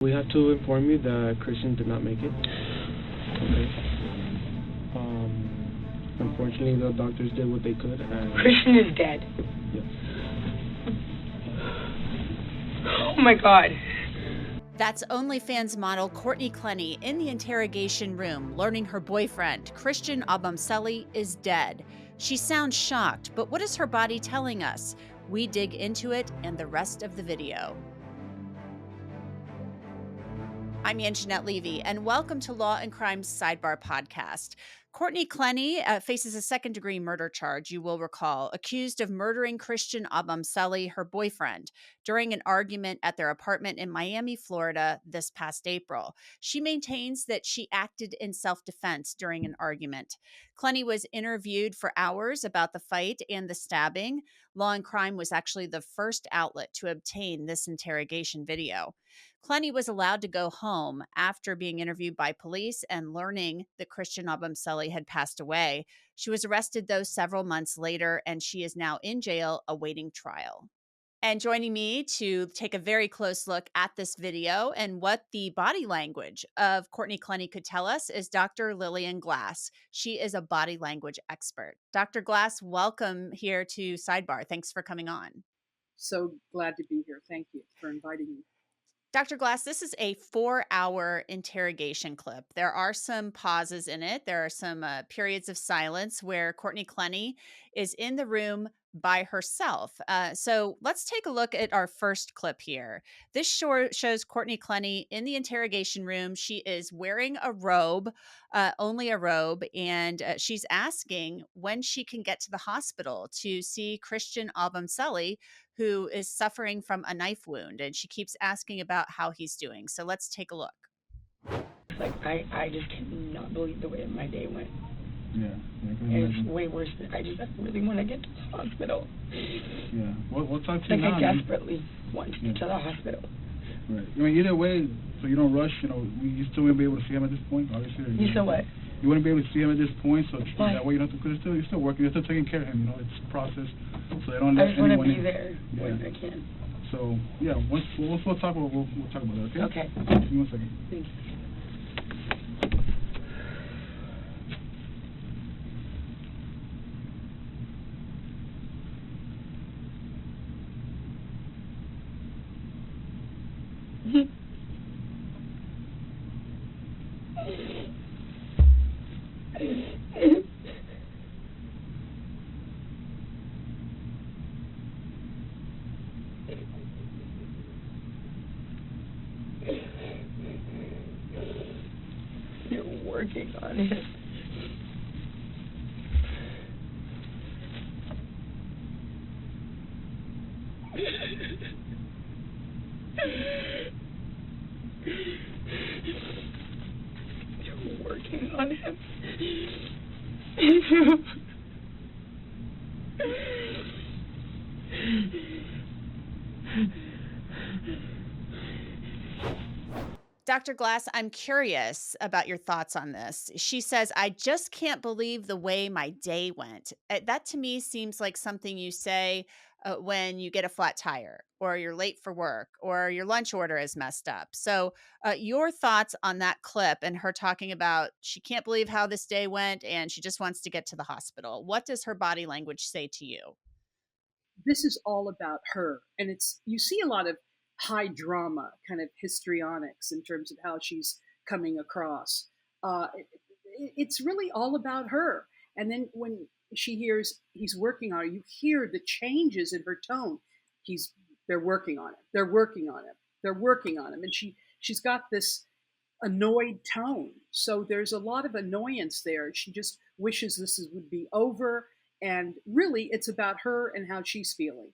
We have to inform you that Christian did not make it. Okay. Unfortunately, the doctors did what they could. And Christian is dead. Yes. Oh my God. That's OnlyFans model Courtney Clenney in the interrogation room, learning her boyfriend, Christian Obumseli, is dead. She sounds shocked, but what is her body telling us? We dig into it and the rest of the video. I'm Angenette Levy, and welcome to Law and Crime's Sidebar podcast. Courtney Clenney faces a second-degree murder charge, you will recall, accused of murdering Christian Obumseli, her boyfriend, during an argument at their apartment in Miami, Florida this past April. She maintains that she acted in self-defense during an argument. Clenny was interviewed for hours about the fight and the stabbing. Law and Crime was actually the first outlet to obtain this interrogation video. Clenny was allowed to go home after being interviewed by police and learning that Christian Obumseli had passed away. She was arrested, though, several months later, and she is now in jail awaiting trial. And joining me to take a very close look at this video and what the body language of Courtney Clenney could tell us is Dr. Lillian Glass. She is a body language expert. Dr. Glass, welcome here to Sidebar. Thanks for coming on. So glad to be here. Thank you for inviting me. Dr. Glass, this is a 4-hour interrogation clip. There are some pauses in it. There are some periods of silence where Courtney Clenney is in the room by herself. So let's take a look at our first clip here. This shows Courtney Clenney in the interrogation room. She is wearing a robe, only a robe, and she's asking when she can get to the hospital to see Christian Obumseli, who is suffering from a knife wound, and she keeps asking about how he's doing. So let's take a look. Like, I just cannot believe the way my day went. Yeah. It's way worse than I really want to get to the hospital. Yeah. We'll talk to you like now. I desperately want to get to the hospital. Right. I mean, either way, so you don't rush, you still won't be able to see him at this point, obviously. You said what? You wouldn't be able to see him at this point, so Why? that way you don't have to, because you're still working, you're still taking care of him, it's a process, so they don't I let just want to anyone be in. there Yeah. when I can. So, yeah, once we'll talk about that, okay? Okay. Give me 1 second. Thank you. You're working on it. You're working on him. Dr. Glass, I'm curious about your thoughts on this. She says, I just can't believe the way my day went. That to me seems like something you say when you get a flat tire or you're late for work or your lunch order is messed up. So your thoughts on that clip and her talking about she can't believe how this day went and she just wants to get to the hospital. What does her body language say to you? This is all about her. And you see a lot of high drama kind of histrionics in terms of how she's coming across. It's really all about her. And then when she hears he's working on her, you hear the changes in her tone. They're working on him. They're working on him. They're working on him. And she's got this annoyed tone. So there's a lot of annoyance there. She just wishes would be over. And really, it's about her and how she's feeling.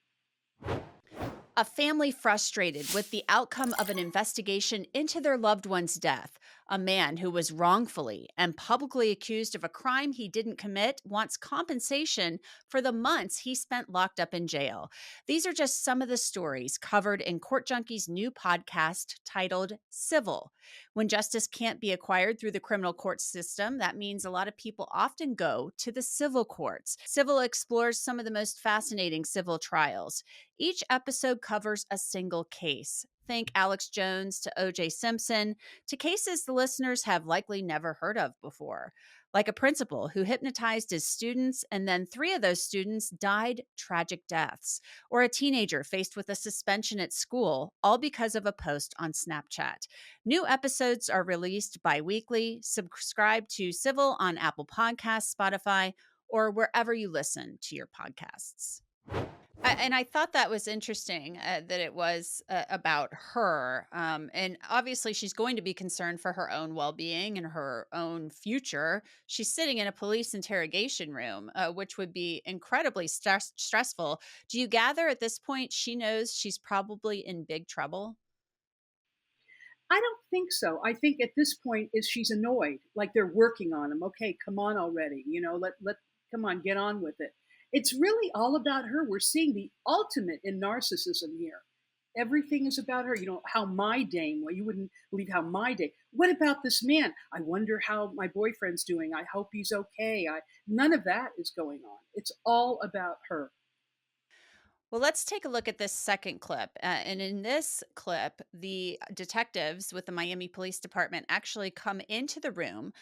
A family frustrated with the outcome of an investigation into their loved one's death. A man who was wrongfully and publicly accused of a crime he didn't commit wants compensation for the months he spent locked up in jail. These are just some of the stories covered in Court Junkie's new podcast titled Civil. When justice can't be acquired through the criminal court system, that means a lot of people often go to the civil courts. Civil explores some of the most fascinating civil trials. Each episode covers a single case. think Alex Jones to O.J. Simpson to cases the listeners have likely never heard of before, like a principal who hypnotized his students and then 3 of those students died tragic deaths, or a teenager faced with a suspension at school, all because of a post on Snapchat. New episodes are released bi-weekly. Subscribe to Civil on Apple Podcasts, Spotify, or wherever you listen to your podcasts. And I thought that was interesting that it was about her. And obviously, she's going to be concerned for her own well-being and her own future. She's sitting in a police interrogation room, which would be incredibly stressful. Do you gather at this point she knows she's probably in big trouble? I don't think so. I think at this point is she's annoyed, like they're working on him. Okay, come on already. Come on, get on with it. It's really all about her. We're seeing the ultimate in narcissism here. Everything is about her. How my day, well, you wouldn't believe how my day. What about this man? I wonder how my boyfriend's doing. I hope he's okay. None of that is going on. It's all about her. Well, let's take a look at this second clip. And in this clip, the detectives with the Miami Police Department actually come into the room.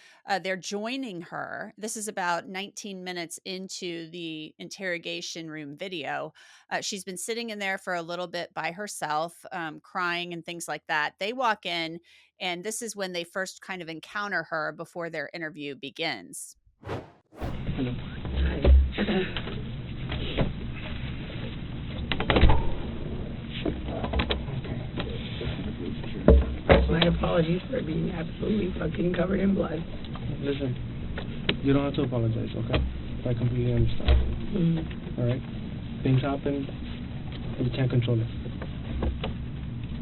They're joining her. This is about 19 minutes into the interrogation room video. She's been sitting in there for a little bit by herself, crying and things like that. They walk in, and this is when they first kind of encounter her before their interview begins. Hello. My apologies for being absolutely fucking covered in blood. Listen, you don't have to apologize, okay? I completely understand. Mm-hmm. All right? Things happen, and you can't control it.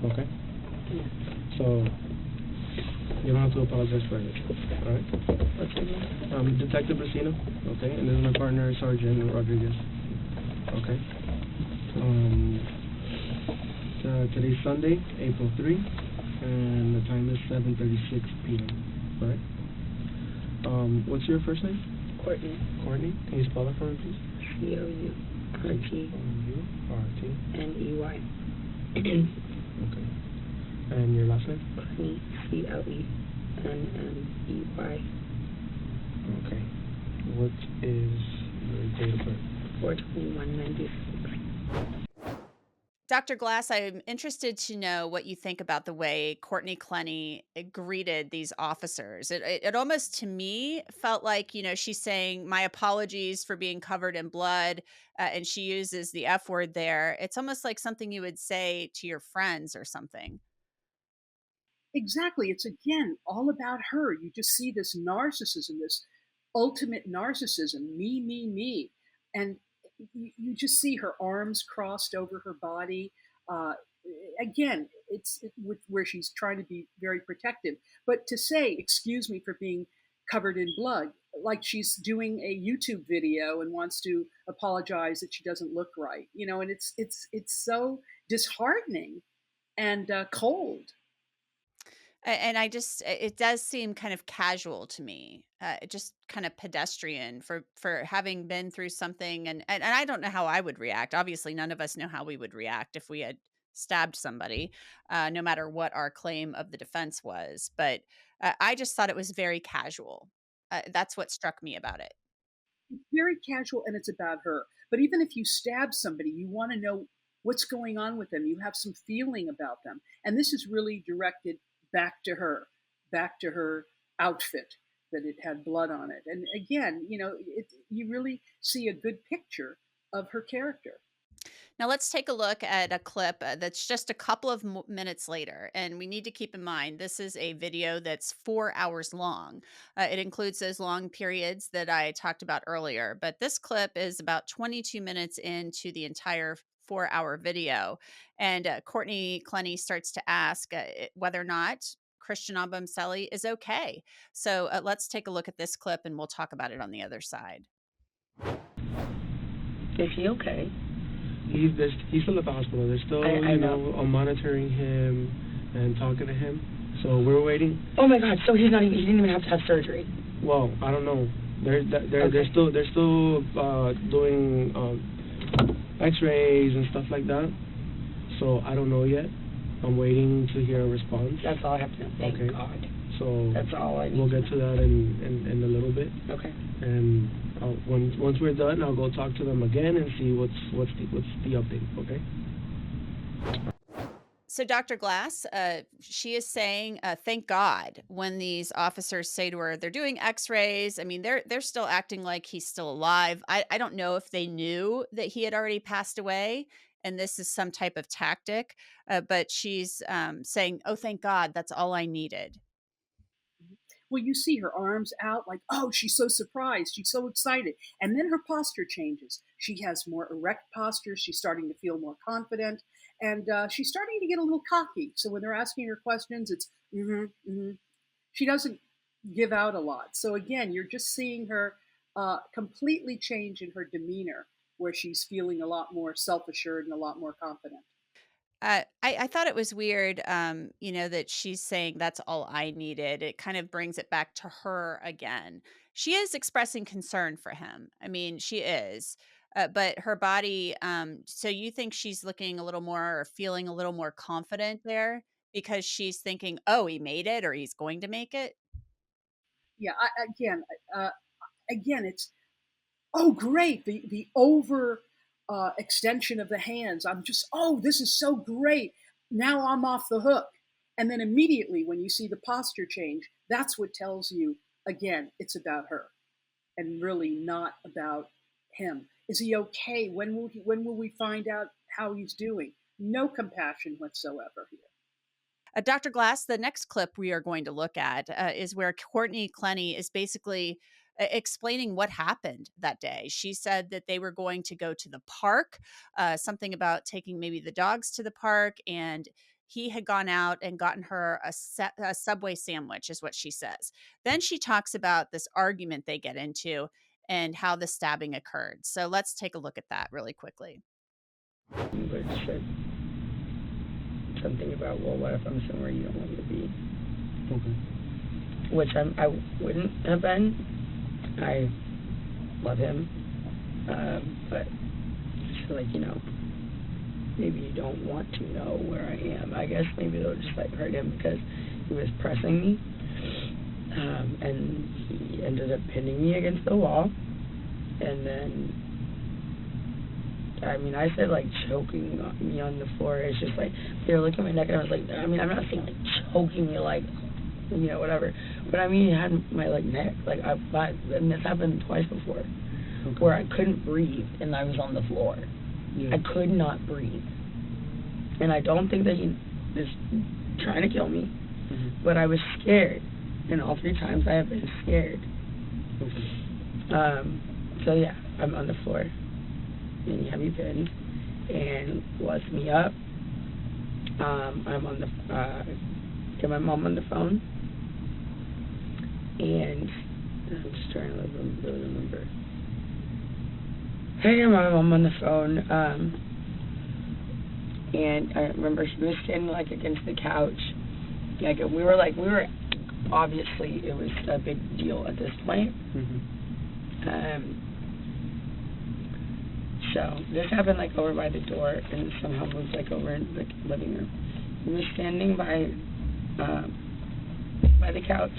Okay? Yeah. So, you don't have to apologize for it. All right? What's your name? Detective Brasino, okay? And this is my partner, Sergeant Rodriguez. Okay? Today's Sunday, April 3, and the time is 7:36 p.m. All right? What's your first name? Courtney. Courtney? Can you spell it for me, please? C-O-U-R-T-N-E-Y. Okay. And your last name? Clenny, C-L-E-N-N-E-Y. Okay. What is your date of birth? 4/21/96. Dr. Glass, I'm interested to know what you think about the way Courtney Clenney greeted these officers. It almost, to me, felt like, she's saying, my apologies for being covered in blood, and she uses the F word there. It's almost like something you would say to your friends or something. Exactly. It's, again, all about her. You just see this narcissism, this ultimate narcissism, me. And you just see her arms crossed over her body. Again, it's where she's trying to be very protective. But to say, excuse me for being covered in blood, like she's doing a YouTube video and wants to apologize that she doesn't look right, and it's so disheartening and cold. And it does seem kind of casual to me, just kind of pedestrian for having been through something. And I don't know how I would react. Obviously, none of us know how we would react if we had stabbed somebody, no matter what our claim of the defense was. But I just thought it was very casual. That's what struck me about it. It's very casual, and it's about her. But even if you stab somebody, you want to know what's going on with them. You have some feeling about them. And this is really directed back to her outfit, that it had blood on it. And again, you really see a good picture of her character. Now let's take a look at a clip that's just a couple of minutes later. And we need to keep in mind, this is a video that's 4 hours long. It includes those long periods that I talked about earlier. But this clip is about 22 minutes into the entire 4-hour video. And Courtney Clenney starts to ask whether or not Christian Obumseli is okay. So let's take a look at this clip and we'll talk about it on the other side. Is he okay? He's still at the hospital. They're still, I know. monitoring him and talking to him. So we're waiting. Oh my God! So he didn't even have to have surgery. Well, I don't know. They're still doing X-rays and stuff like that. So I don't know yet. I'm waiting to hear a response. That's all I have to know. Thank Okay. God. So That's all I need. we'll get to that in a little bit. Okay. And once we're done, I'll go talk to them again and see what's the update. Okay. So Dr. Glass, she is saying, thank God, when these officers say to her, they're doing x-rays. I mean, they're still acting like he's still alive. I don't know if they knew that he had already passed away and this is some type of tactic, but she's saying, oh, thank God, that's all I needed. Well, you see her arms out like, oh, she's so surprised. She's so excited. And then her posture changes. She has more erect posture. She's starting to feel more confident. And she's starting to get a little cocky. So when they're asking her questions, it's, She doesn't give out a lot. So again, you're just seeing her completely change in her demeanor, where she's feeling a lot more self-assured and a lot more confident. I thought it was weird, that she's saying that's all I needed. It kind of brings it back to her again. She is expressing concern for him. I mean, she is, but her body. So you think she's looking a little more or feeling a little more confident there because she's thinking, oh, he made it or he's going to make it. Yeah, again, it's, oh, great, the over extension of the hands. I'm just, oh, this is so great. Now I'm off the hook. And then immediately when you see the posture change, that's what tells you, again, it's about her and really not about him. Is he okay? When will we find out how he's doing? No compassion whatsoever here. Dr. Glass, the next clip we are going to look at is where Courtney Clenney is basically explaining what happened that day. She said that they were going to go to the park, something about taking maybe the dogs to the park, and he had gone out and gotten her a Subway sandwich, is what she says. Then she talks about this argument they get into and how the stabbing occurred. So let's take a look at that really quickly. But said something about, well, what if I'm somewhere you don't want me to be? Okay. Which I wouldn't have been. I love him, but I feel like, maybe you don't want to know where I am. I guess maybe it'll just hurt him because he was pressing me, and he ended up pinning me against the wall, and then I said choking me on the floor. It's just they were looking at my neck, and I was like, I'm not saying choking me whatever, but he had my neck, and this happened twice before, okay, where I couldn't breathe and I was on the floor. Yeah. I could not breathe, and I don't think that he is trying to kill me, but I was scared, and all 3 times I have been scared. Okay. So yeah, I'm on the floor, and he had me pinned and lifts me up. I'm on the get my mom on the phone, and I'm just trying to really remember. I got my mom on the phone, and I remember she was standing against the couch. We were obviously it was a big deal at this point. So this happened over by the door and somehow moved over in the living room. He was standing by the couch,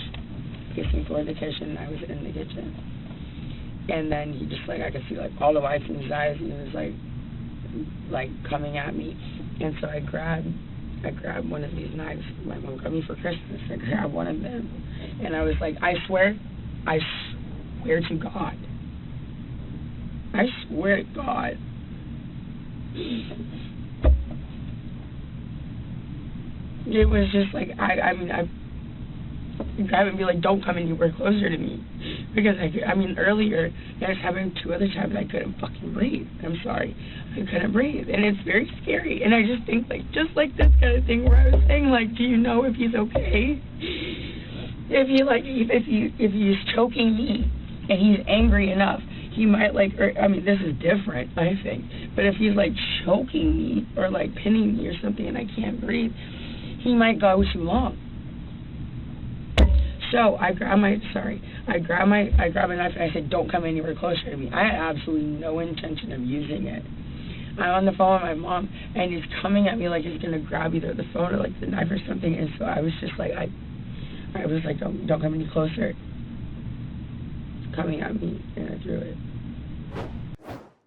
kissing for the kitchen. I was in the kitchen, and then he just I could see all the whites in his eyes, and he was coming at me, and so I grabbed one of these knives. My mom got me for Christmas. I grabbed one of them, and I was I swear to God. I swear to God. It was just I grab and be don't come anywhere closer to me. Because earlier, that happened 2 other times I couldn't fucking breathe. I'm sorry. I couldn't breathe. And it's very scary. And I just think just this kind of thing where I was saying do you know if he's okay? If he's choking me and he's angry enough, he might this is different, I think. But if he's choking me or pinning me or something and I can't breathe, he might go too long. So I grab a knife and I said, don't come anywhere closer to me. I had absolutely no intention of using it. I'm on the phone with my mom, and he's coming at me like he's gonna grab either the phone or like the knife or something. And so I was just like, I was like, don't come any closer. It's coming at me, and I threw it.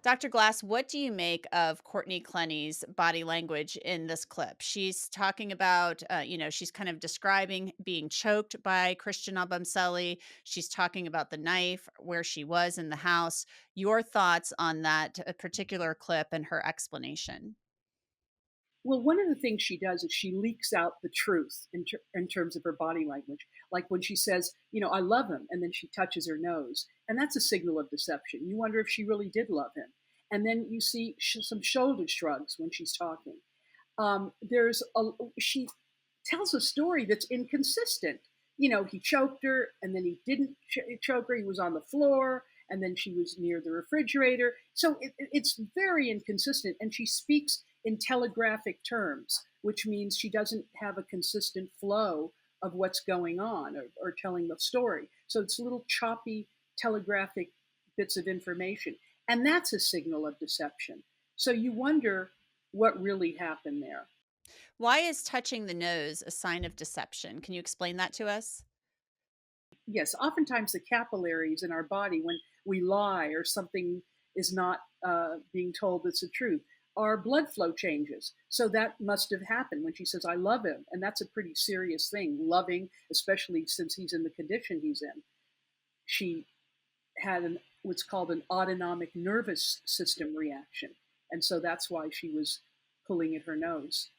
Dr. Glass, what do you make of Courtney Clenney's body language in this clip? She's talking about, she's kind of describing being choked by Christian Obumseli. She's talking about the knife, where she was in the house. Your thoughts on that particular clip and her explanation? Well, one of the things she does is she leaks out the truth in terms of her body language. Like when she says, I love him, and then she touches her nose. And that's a signal of deception. You wonder if she really did love him. And then you see some shoulder shrugs when she's talking. She tells a story that's inconsistent. He choked her, and then he didn't choke her. He was on the floor, and then she was near the refrigerator. So it's very inconsistent. And she speaks in telegraphic terms, which means she doesn't have a consistent flow of what's going on or telling the story. So it's little choppy telegraphic bits of information. And that's a signal of deception. So you wonder what really happened there. Why is touching the nose a sign of deception? Can you explain that to us? Yes, oftentimes the capillaries in our body, when we lie or something is not being told that's the truth, our blood flow changes. So that must have happened when she says, I love him. And that's a pretty serious thing, loving, especially since he's in the condition he's in. She had what's called an autonomic nervous system reaction. And so that's why she was pulling at her nose.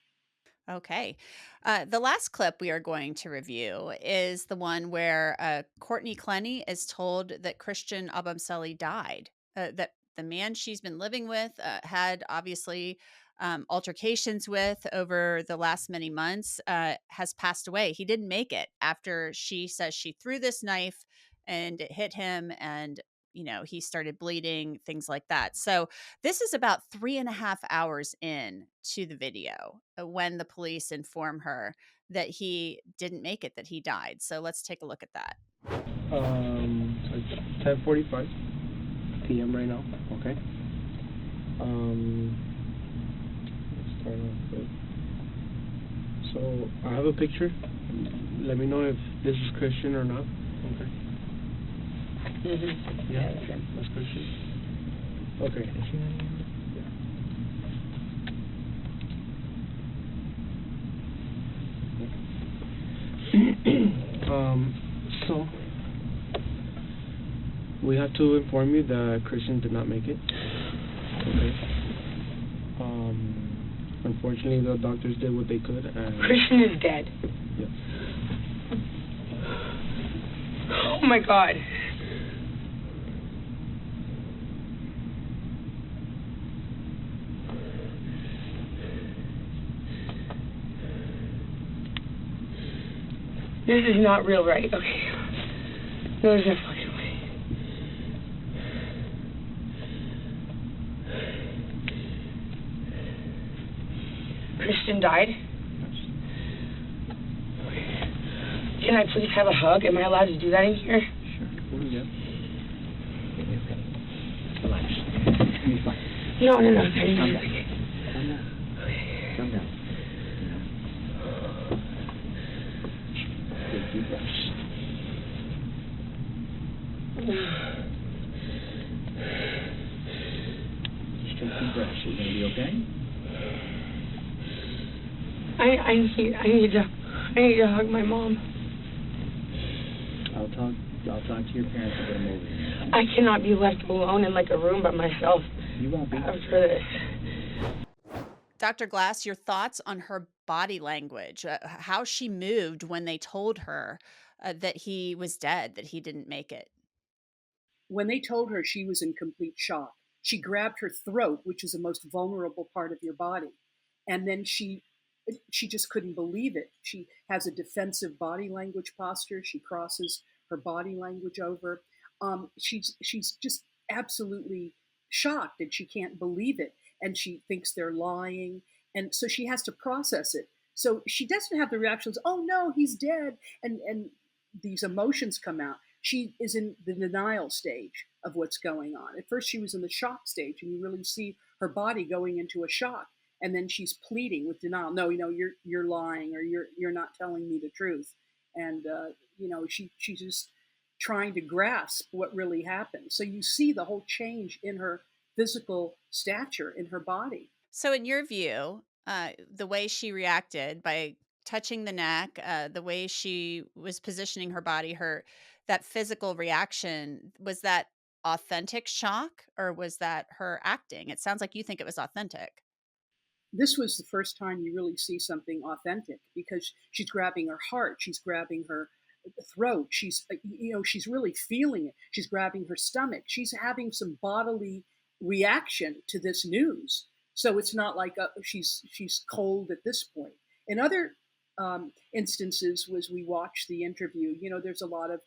Okay. The last clip we are going to review is the one where Courtney Clenney is told that Christian Obumseli died, that the man she's been living with had obviously altercations with over the last many months, has passed away. He didn't make it after she says she threw this knife and it hit him, and he started bleeding, things like that. So this is about 3.5 hours in to the video when the police inform her that he didn't make it, that he died. So let's take a look at that. It's 10:45 p.m. right now. Okay. Let's start off with. So I have a picture. Let me know if this is Christian or not. Okay. Mm-hmm. Yeah, that's Christian. Okay. So we have to inform you that Christian did not make it. Okay. Unfortunately, the doctors did what they could. And Christian is dead. Yes. Oh my God. This is not real, right? Okay. There's no fucking way. Christian died? Can I please have a hug? Am I allowed to do that in here? Sure. Yeah. Relax. You'll be fine. No. Calm down. Calm down. Calm down. Take deep breaths. Just take deep breaths. You're gonna be okay? I need to hug my mom. I'll talk to your parents and get them over here. I cannot be left alone in like a room by myself. You won't be. After this. Dr. Glass, your thoughts on her body language, how she moved when they told her that he was dead, that he didn't make it. When they told her, she was in complete shock. She grabbed her throat, which is the most vulnerable part of your body. And then she just couldn't believe it. She has a defensive body language posture. She crosses her body language over. She's just absolutely shocked, and she can't believe it. And she thinks they're lying. And so she has to process it. So she doesn't have the reactions, oh no, he's dead. And these emotions come out. she is in the denial stage of what's going on. At first, she was in the shock stage, and you really see her body going into a shock, and then she's pleading with denial. No, you're lying, or you're not telling me the truth, and she's just trying to grasp what really happened. So you see the whole change in her physical stature, in her body. So, in your view, the way she reacted by touching the neck, the way she was positioning her body, that physical reaction, was that authentic shock or was that her acting? It sounds like you think it was authentic. This was the first time you really see something authentic, because she's grabbing her heart, she's grabbing her throat, she's really feeling it, she's grabbing her stomach, she's having some bodily reaction to this news. So it's not like she's cold at this point. In other instances, was we watch the interview, there's a lot of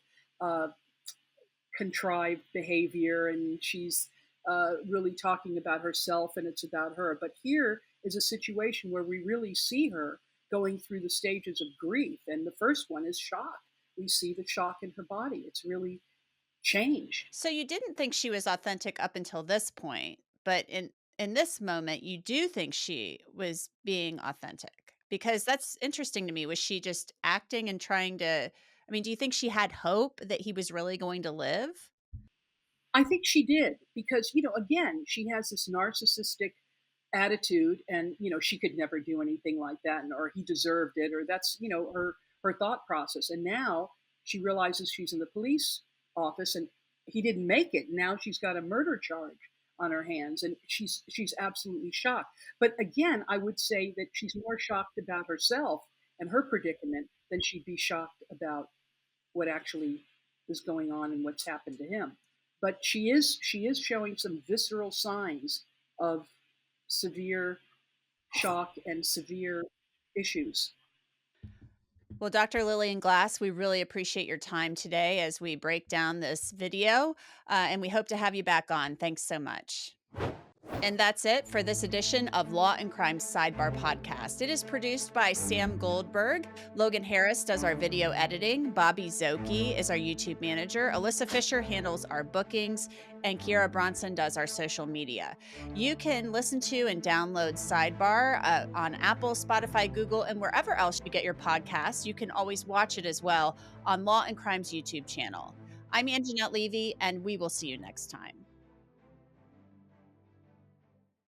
contrived behavior, and she's really talking about herself, and it's about her. But here is a situation where we really see her going through the stages of grief, and the first one is shock. We see the shock in her body. It's really changed. So you didn't think she was authentic up until this point, but in this moment, you do think she was being authentic, because that's interesting to me. Was she just acting and trying to? I mean, do you think she had hope that he was really going to live? I think she did, because, again, she has this narcissistic attitude, and, she could never do anything like that, or he deserved it, or that's, her thought process. And now she realizes she's in the police office, and he didn't make it. Now she's got a murder charge on her hands, and she's absolutely shocked. But again, I would say that she's more shocked about herself and her predicament than she'd be shocked about what actually is going on and what's happened to him. But she is showing some visceral signs of severe shock and severe issues. Well, Dr. Lillian Glass, we really appreciate your time today as we break down this video, and we hope to have you back on. Thanks so much. And that's it for this edition of Law and Crime Sidebar Podcast. It is produced by Sam Goldberg. Logan Harris does our video editing. Bobby Zoki is our YouTube manager. Alyssa Fisher handles our bookings. And Kiara Bronson does our social media. You can listen to and download Sidebar on Apple, Spotify, Google, and wherever else you get your podcasts. You can always watch it as well on Law and Crime's YouTube channel. I'm Angenette Levy, and we will see you next time.